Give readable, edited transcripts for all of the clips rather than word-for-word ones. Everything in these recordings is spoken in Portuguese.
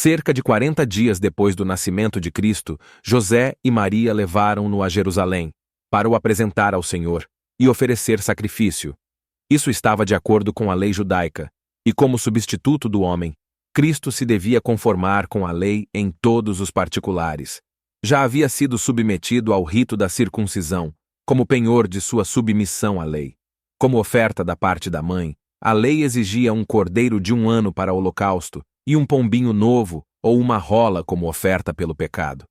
Cerca de 40 dias depois do nascimento de Cristo, José e Maria levaram-no a Jerusalém, para o apresentar ao Senhor e oferecer sacrifício. Isso estava de acordo com a lei judaica, e como substituto do homem, Cristo se devia conformar com a lei em todos os particulares. Já havia sido submetido ao rito da circuncisão, como penhor de sua submissão à lei. Como oferta da parte da mãe, a lei exigia um cordeiro de 1 ano para o holocausto e um pombinho novo ou uma rola como oferta pelo pecado.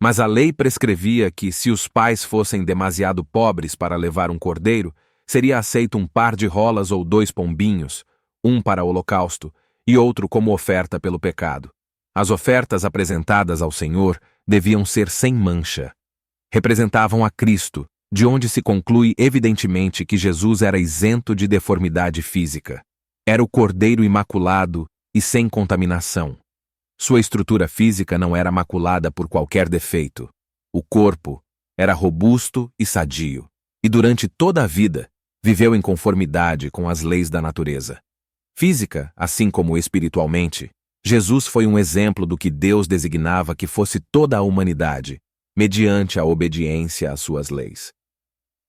Mas a lei prescrevia que, se os pais fossem demasiado pobres para levar um cordeiro, seria aceito um par de rolas ou 2 pombinhos, um para o holocausto e outro como oferta pelo pecado. As ofertas apresentadas ao Senhor deviam ser sem mancha. Representavam a Cristo, de onde se conclui evidentemente que Jesus era isento de deformidade física. Era o Cordeiro imaculado e sem contaminação. Sua estrutura física não era maculada por qualquer defeito. O corpo era robusto e sadio, e durante toda a vida viveu em conformidade com as leis da natureza. Física, assim como espiritualmente, Jesus foi um exemplo do que Deus designava que fosse toda a humanidade, mediante a obediência às suas leis.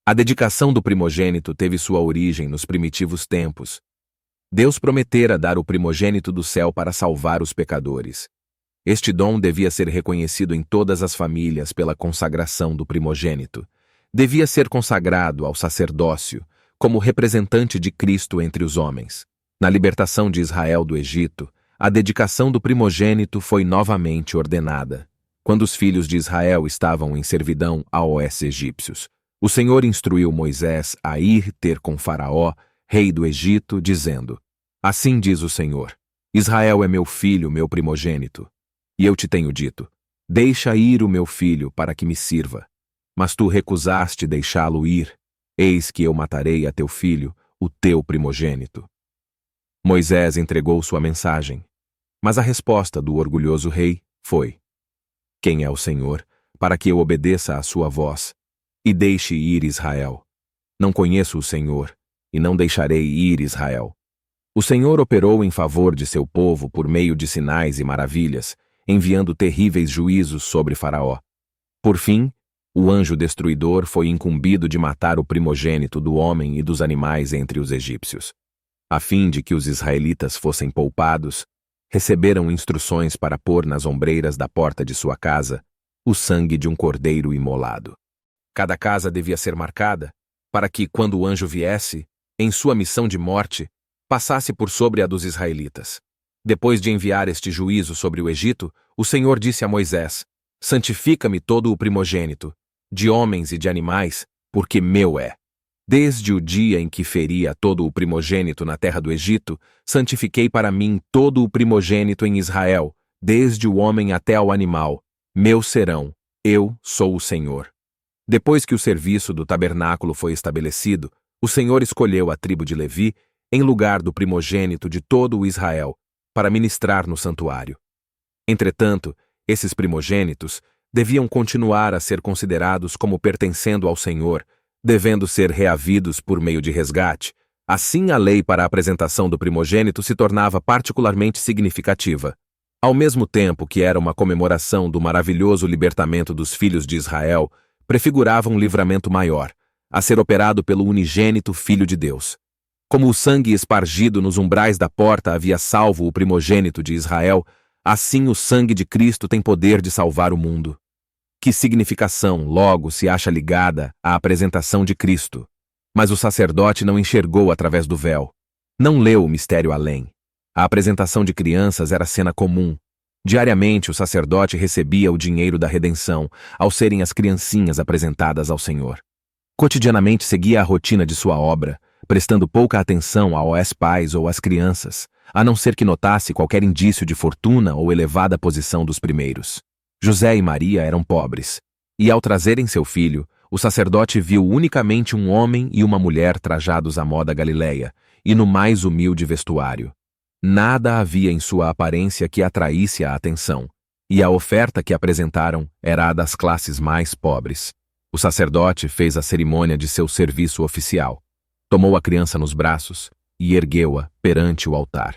A dedicação do primogênito teve sua origem nos primitivos tempos. Deus prometera dar o primogênito do céu para salvar os pecadores. Este dom devia ser reconhecido em todas as famílias pela consagração do primogênito. Devia ser consagrado ao sacerdócio, como representante de Cristo entre os homens. Na libertação de Israel do Egito, a dedicação do primogênito foi novamente ordenada. Quando os filhos de Israel estavam em servidão aos egípcios, o Senhor instruiu Moisés a ir ter com Faraó, rei do Egito, dizendo: Assim diz o Senhor: Israel é meu filho, meu primogênito. E eu te tenho dito: Deixa ir o meu filho para que me sirva. Mas tu recusaste deixá-lo ir. Eis que eu matarei a teu filho, o teu primogênito. Moisés entregou sua mensagem, mas a resposta do orgulhoso rei foi: Quem é o Senhor, para que eu obedeça à sua voz e deixe ir Israel? Não conheço o Senhor, e não deixarei ir Israel. O Senhor operou em favor de seu povo por meio de sinais e maravilhas, enviando terríveis juízos sobre Faraó. Por fim, o anjo destruidor foi incumbido de matar o primogênito do homem e dos animais entre os egípcios. A fim de que os israelitas fossem poupados, receberam instruções para pôr nas ombreiras da porta de sua casa o sangue de um cordeiro imolado. Cada casa devia ser marcada, para que, quando o anjo viesse, em sua missão de morte, passasse por sobre a dos israelitas. Depois de enviar este juízo sobre o Egito, o Senhor disse a Moisés: Santifica-me todo o primogênito, de homens e de animais, porque meu é. Desde o dia em que feri a todo o primogênito na terra do Egito, santifiquei para mim todo o primogênito em Israel, desde o homem até ao animal. Meus serão, eu sou o Senhor. Depois que o serviço do tabernáculo foi estabelecido, o Senhor escolheu a tribo de Levi em lugar do primogênito de todo o Israel, para ministrar no santuário. Entretanto, esses primogênitos deviam continuar a ser considerados como pertencendo ao Senhor, devendo ser reavidos por meio de resgate. Assim, a lei para a apresentação do primogênito se tornava particularmente significativa. Ao mesmo tempo que era uma comemoração do maravilhoso libertamento dos filhos de Israel, prefigurava um livramento maior, a ser operado pelo unigênito Filho de Deus. Como o sangue espargido nos umbrais da porta havia salvo o primogênito de Israel, assim o sangue de Cristo tem poder de salvar o mundo. Que significação, logo, se acha ligada à apresentação de Cristo? Mas o sacerdote não enxergou através do véu. Não leu o mistério além. A apresentação de crianças era cena comum. Diariamente o sacerdote recebia o dinheiro da redenção, ao serem as criancinhas apresentadas ao Senhor. Cotidianamente seguia a rotina de sua obra, prestando pouca atenção aos pais ou às crianças, a não ser que notasse qualquer indício de fortuna ou elevada posição dos primeiros. José e Maria eram pobres, e ao trazerem seu filho, o sacerdote viu unicamente um homem e uma mulher trajados à moda galileia, e no mais humilde vestuário. Nada havia em sua aparência que atraísse a atenção, e a oferta que apresentaram era a das classes mais pobres. O sacerdote fez a cerimônia de seu serviço oficial. Tomou a criança nos braços e ergueu-a perante o altar.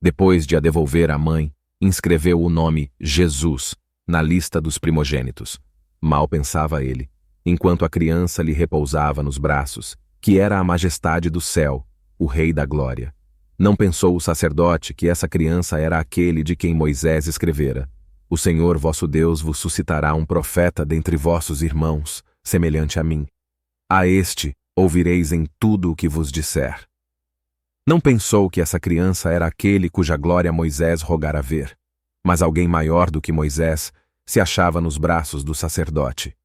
Depois de a devolver à mãe, inscreveu o nome Jesus na lista dos primogênitos. Mal pensava ele, enquanto a criança lhe repousava nos braços, que era a majestade do céu, o Rei da Glória. Não pensou o sacerdote que essa criança era aquele de quem Moisés escrevera: O Senhor vosso Deus vos suscitará um profeta dentre vossos irmãos, semelhante a mim. A este ouvireis em tudo o que vos disser. Não pensou que essa criança era aquele cuja glória Moisés rogara ver, mas alguém maior do que Moisés se achava nos braços do sacerdote.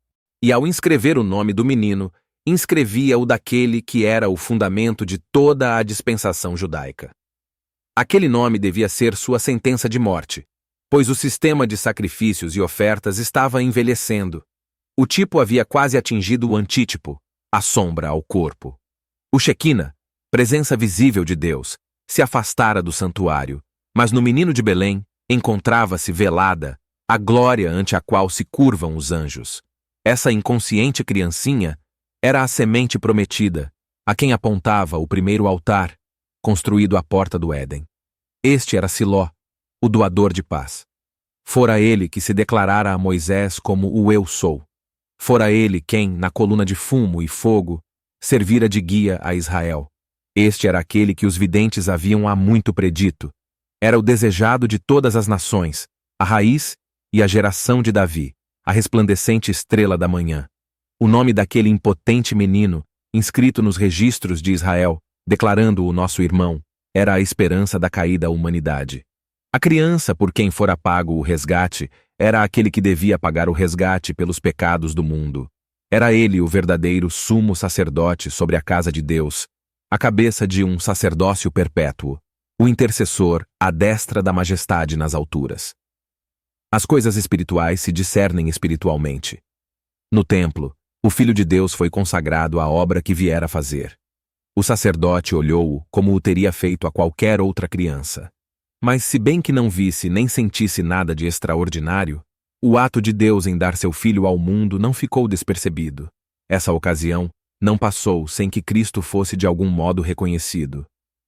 E ao inscrever o nome do menino, inscrevia o daquele que era o fundamento de toda a dispensação judaica. Aquele nome devia ser sua sentença de morte, pois o sistema de sacrifícios e ofertas estava envelhecendo. O tipo havia quase atingido o antítipo, a sombra ao corpo. O Shequina, presença visível de Deus, se afastara do santuário, mas no menino de Belém encontrava-se velada a glória ante a qual se curvam os anjos. Essa inconsciente criancinha era a semente prometida, a quem apontava o primeiro altar, construído à porta do Éden. Este era Siló, o doador de paz. Fora ele que se declarara a Moisés como o Eu Sou. Fora ele quem, na coluna de fumo e fogo, servira de guia a Israel. Este era aquele que os videntes haviam há muito predito. Era o desejado de todas as nações, a raiz e a geração de Davi, a resplandecente estrela da manhã. O nome daquele impotente menino, inscrito nos registros de Israel, declarando-o nosso irmão, era a esperança da caída humanidade. A criança por quem fora pago o resgate era aquele que devia pagar o resgate pelos pecados do mundo. Era ele o verdadeiro sumo sacerdote sobre a casa de Deus, a cabeça de um sacerdócio perpétuo, o intercessor à destra da majestade nas alturas. As coisas espirituais se discernem espiritualmente. No templo, o Filho de Deus foi consagrado à obra que viera fazer. O sacerdote olhou-o como o teria feito a qualquer outra criança. Mas se bem que não visse nem sentisse nada de extraordinário, o ato de Deus em dar seu Filho ao mundo não ficou despercebido. Essa ocasião não passou sem que Cristo fosse de algum modo reconhecido.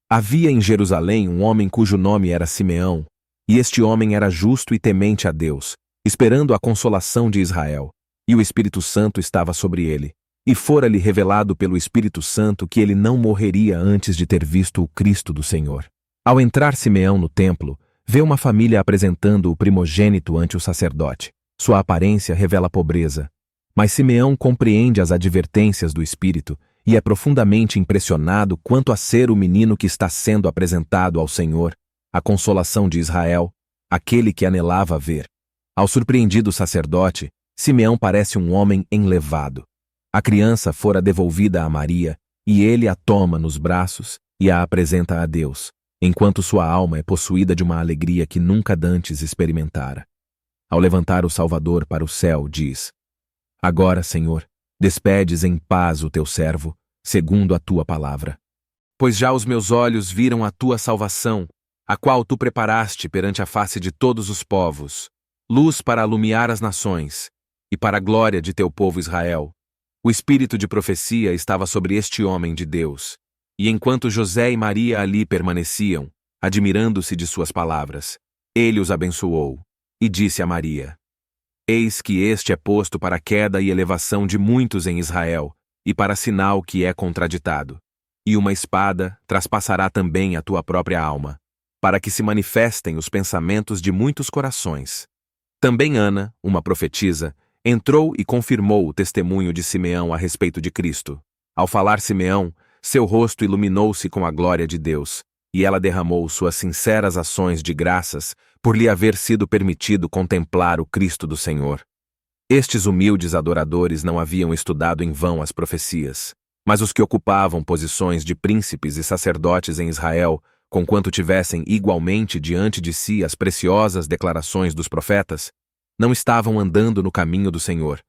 Havia em Jerusalém um homem cujo nome era Simeão, e este homem era justo e temente a Deus, esperando a consolação de Israel, e o Espírito Santo estava sobre ele, e fora-lhe revelado pelo Espírito Santo que ele não morreria antes de ter visto o Cristo do Senhor. Ao entrar Simeão no templo, vê uma família apresentando o primogênito ante o sacerdote. Sua aparência revela pobreza, mas Simeão compreende as advertências do Espírito e é profundamente impressionado quanto a ser o menino que está sendo apresentado ao Senhor, a consolação de Israel, aquele que anelava ver. Ao surpreendido sacerdote, Simeão parece um homem enlevado. A criança fora devolvida a Maria, e ele a toma nos braços e a apresenta a Deus, enquanto sua alma é possuída de uma alegria que nunca dantes experimentara. Ao levantar o Salvador para o céu, diz: Agora, Senhor, despedes em paz o teu servo, segundo a tua palavra. Pois já os meus olhos viram a tua salvação, a qual tu preparaste perante a face de todos os povos, luz para alumiar as nações, e para a glória de teu povo Israel. O espírito de profecia estava sobre este homem de Deus, e enquanto José e Maria ali permaneciam, admirando-se de suas palavras, ele os abençoou, e disse a Maria: Eis que este é posto para a queda e elevação de muitos em Israel, e para sinal que é contraditado. E uma espada traspassará também a tua própria alma, para que se manifestem os pensamentos de muitos corações. Também Ana, uma profetisa, entrou e confirmou o testemunho de Simeão a respeito de Cristo. Ao falar Simeão, seu rosto iluminou-se com a glória de Deus, e ela derramou suas sinceras ações de graças por lhe haver sido permitido contemplar o Cristo do Senhor. Estes humildes adoradores não haviam estudado em vão as profecias, mas os que ocupavam posições de príncipes e sacerdotes em Israel, conquanto tivessem igualmente diante de si as preciosas declarações dos profetas, não estavam andando no caminho do Senhor,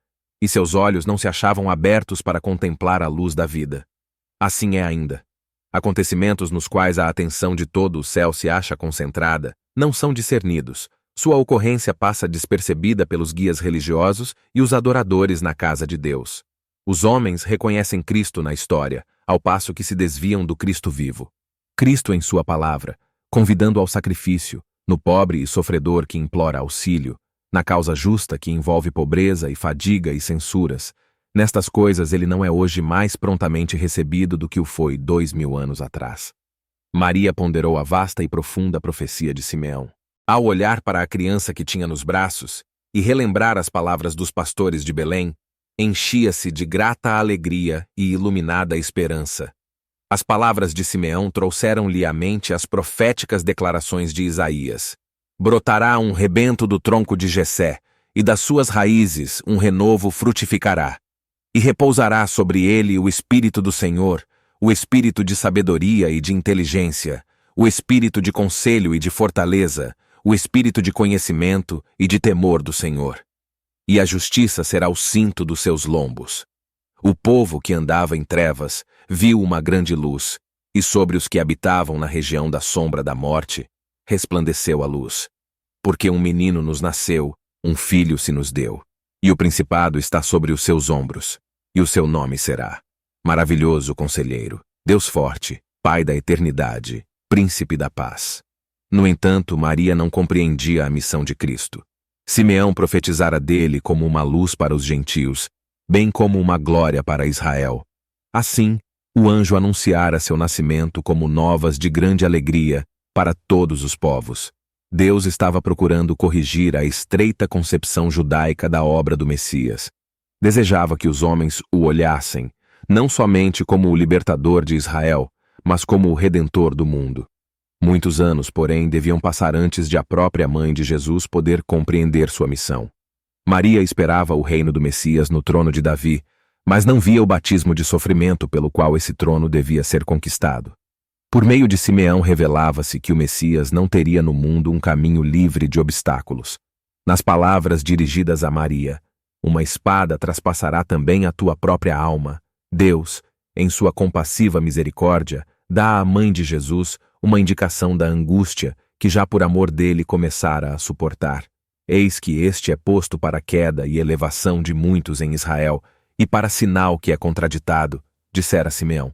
e seus olhos não se achavam abertos para contemplar a luz da vida. Assim é ainda. Acontecimentos nos quais a atenção de todo o céu se acha concentrada não são discernidos. Sua ocorrência passa despercebida pelos guias religiosos e os adoradores na casa de Deus. Os homens reconhecem Cristo na história, ao passo que se desviam do Cristo vivo. Cristo em sua palavra, convidando ao sacrifício, no pobre e sofredor que implora auxílio, na causa justa que envolve pobreza e fadiga e censuras. Nestas coisas ele não é hoje mais prontamente recebido do que o foi 2000 anos atrás. Maria ponderou a vasta e profunda profecia de Simeão. Ao olhar para a criança que tinha nos braços e relembrar as palavras dos pastores de Belém, enchia-se de grata alegria e iluminada esperança. As palavras de Simeão trouxeram-lhe à mente as proféticas declarações de Isaías. Brotará um rebento do tronco de Jessé, e das suas raízes um renovo frutificará. E repousará sobre ele o Espírito do Senhor, o Espírito de sabedoria e de inteligência, o Espírito de conselho e de fortaleza, o Espírito de conhecimento e de temor do Senhor. E a justiça será o cinto dos seus lombos. O povo que andava em trevas viu uma grande luz, e sobre os que habitavam na região da sombra da morte, resplandeceu a luz. Porque um menino nos nasceu, um filho se nos deu, e o principado está sobre os seus ombros, e o seu nome será Maravilhoso Conselheiro, Deus Forte, Pai da Eternidade, Príncipe da Paz. No entanto, Maria não compreendia a missão de Cristo. Simeão profetizara dele como uma luz para os gentios, bem como uma glória para Israel. Assim, o anjo anunciara seu nascimento como novas de grande alegria para todos os povos. Deus estava procurando corrigir a estreita concepção judaica da obra do Messias. Desejava que os homens o olhassem, não somente como o libertador de Israel, mas como o redentor do mundo. Muitos anos, porém, deviam passar antes de a própria mãe de Jesus poder compreender sua missão. Maria esperava o reino do Messias no trono de Davi, mas não via o batismo de sofrimento pelo qual esse trono devia ser conquistado. Por meio de Simeão revelava-se que o Messias não teria no mundo um caminho livre de obstáculos. Nas palavras dirigidas a Maria, uma espada traspassará também a tua própria alma. Deus, em sua compassiva misericórdia, dá à mãe de Jesus uma indicação da angústia que já por amor dele começara a suportar. Eis que este é posto para a queda e elevação de muitos em Israel, e para sinal que é contraditado, dissera Simeão.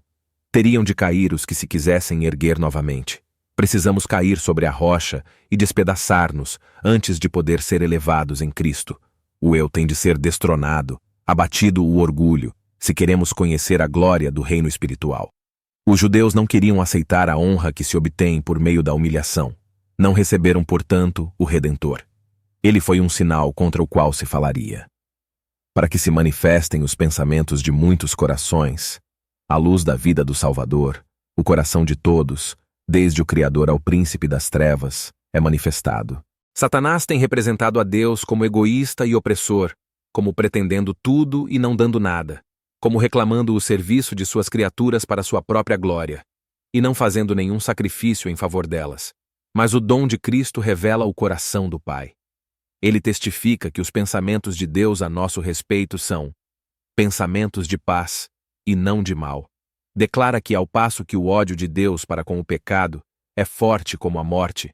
Teriam de cair os que se quisessem erguer novamente. Precisamos cair sobre a rocha e despedaçar-nos antes de poder ser elevados em Cristo. O eu tem de ser destronado, abatido o orgulho, se queremos conhecer a glória do reino espiritual. Os judeus não queriam aceitar a honra que se obtém por meio da humilhação. Não receberam, portanto, o Redentor. Ele foi um sinal contra o qual se falaria. Para que se manifestem os pensamentos de muitos corações, a luz da vida do Salvador, o coração de todos, desde o Criador ao príncipe das trevas, é manifestado. Satanás tem representado a Deus como egoísta e opressor, como pretendendo tudo e não dando nada, como reclamando o serviço de suas criaturas para sua própria glória, e não fazendo nenhum sacrifício em favor delas. Mas o dom de Cristo revela o coração do Pai. Ele testifica que os pensamentos de Deus a nosso respeito são pensamentos de paz e não de mal. Declara que, ao passo que o ódio de Deus para com o pecado é forte como a morte,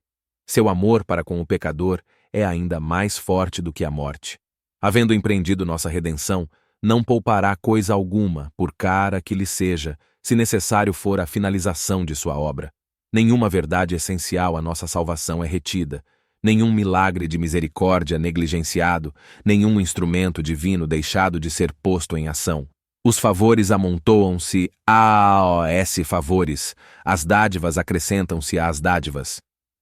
seu amor para com o pecador é ainda mais forte do que a morte. Havendo empreendido nossa redenção, não poupará coisa alguma, por cara que lhe seja, se necessário for a finalização de sua obra. Nenhuma verdade essencial à nossa salvação é retida, nenhum milagre de misericórdia negligenciado, nenhum instrumento divino deixado de ser posto em ação. Os favores amontoam-se aos favores, as dádivas acrescentam-se às dádivas.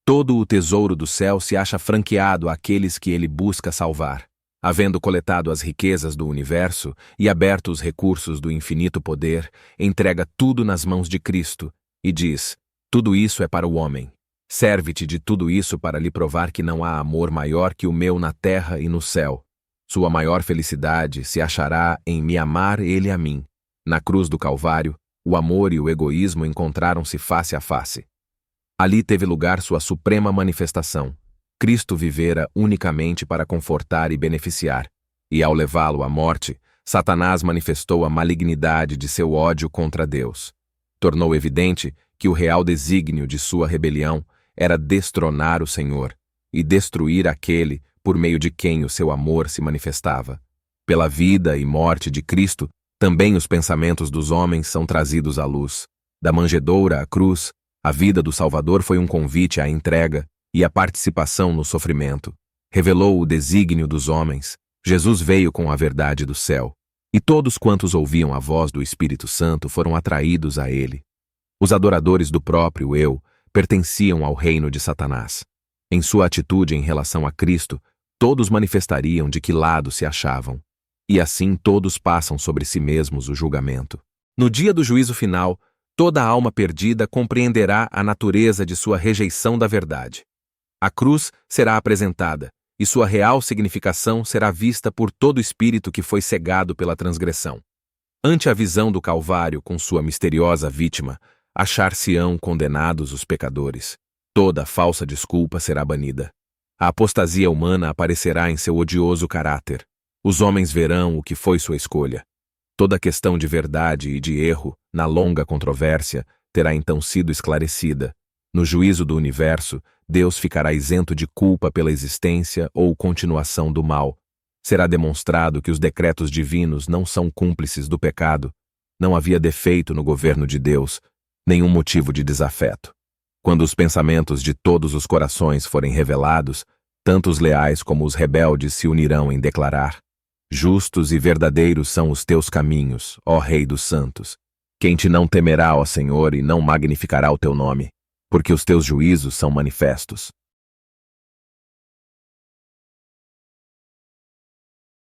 Todo o tesouro do céu se acha franqueado àqueles que ele busca salvar. Havendo coletado as riquezas do universo e aberto os recursos do infinito poder, entrega tudo nas mãos de Cristo e diz: tudo isso é para o homem. Serve-te de tudo isso para lhe provar que não há amor maior que o meu na terra e no céu. Sua maior felicidade se achará em me amar ele a mim. Na cruz do Calvário, o amor e o egoísmo encontraram-se face a face. Ali teve lugar sua suprema manifestação. Cristo vivera unicamente para confortar e beneficiar, e ao levá-lo à morte, Satanás manifestou a malignidade de seu ódio contra Deus. Tornou evidente que o real desígnio de sua rebelião era destronar o Senhor e destruir aquele por meio de quem o seu amor se manifestava. Pela vida e morte de Cristo, também os pensamentos dos homens são trazidos à luz. Da manjedoura à cruz, a vida do Salvador foi um convite à entrega, e a participação no sofrimento. Revelou o desígnio dos homens. Jesus veio com a verdade do céu, e todos quantos ouviam a voz do Espírito Santo foram atraídos a ele. Os adoradores do próprio eu pertenciam ao reino de Satanás. Em sua atitude em relação a Cristo, todos manifestariam de que lado se achavam. E assim todos passam sobre si mesmos o julgamento. No dia do juízo final, toda alma perdida compreenderá a natureza de sua rejeição da verdade. A cruz será apresentada, e sua real significação será vista por todo espírito que foi cegado pela transgressão. Ante a visão do Calvário com sua misteriosa vítima, achar-se-ão condenados os pecadores. Toda falsa desculpa será banida. A apostasia humana aparecerá em seu odioso caráter. Os homens verão o que foi sua escolha. Toda questão de verdade e de erro, na longa controvérsia, terá então sido esclarecida. No juízo do universo, Deus ficará isento de culpa pela existência ou continuação do mal. Será demonstrado que os decretos divinos não são cúmplices do pecado. Não havia defeito no governo de Deus, nenhum motivo de desafeto. Quando os pensamentos de todos os corações forem revelados, tanto os leais como os rebeldes se unirão em declarar: justos e verdadeiros são os teus caminhos, ó Rei dos santos. Quem te não temerá, ó Senhor, e não magnificará o teu nome? Porque os teus juízos são manifestos.